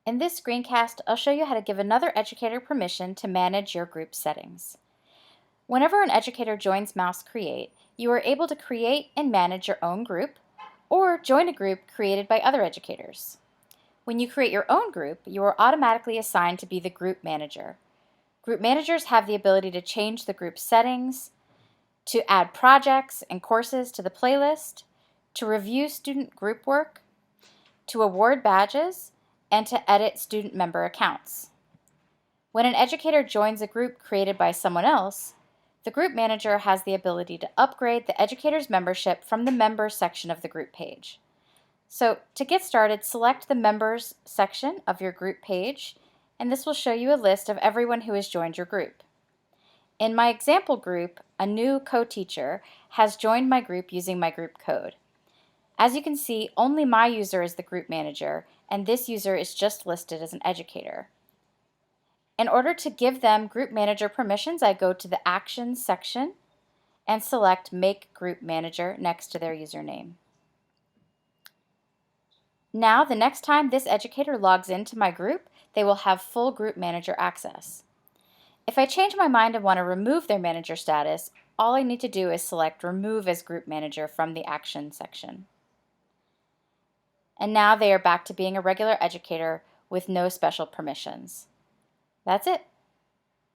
In this screencast, I'll show you how to give another educator permission to manage your group settings. Whenever an educator joins Mouse Create, you are able to create and manage your own group or join a group created by other educators. When you create your own group, you are automatically assigned to be the group manager. Group managers have the ability to change the group settings, to add projects and courses to the playlist, to review student group work, to award badges, and to edit student member accounts. When an educator joins a group created by someone else, the group manager has the ability to upgrade the educator's membership from the Members section of the group page. So to get started, select the Members section of your group page, and this will show you a list of everyone who has joined your group. In my example group, a new co-teacher has joined my group using my group code. As you can see, only my user is the group manager, and this user is just listed as an educator. In order to give them group manager permissions, I go to the Actions section and select Make Group Manager next to their username. Now, the next time this educator logs into my group, they will have full group manager access. If I change my mind and want to remove their manager status, all I need to do is select Remove as Group Manager from the Action section. And now they are back to being a regular educator with no special permissions. That's it.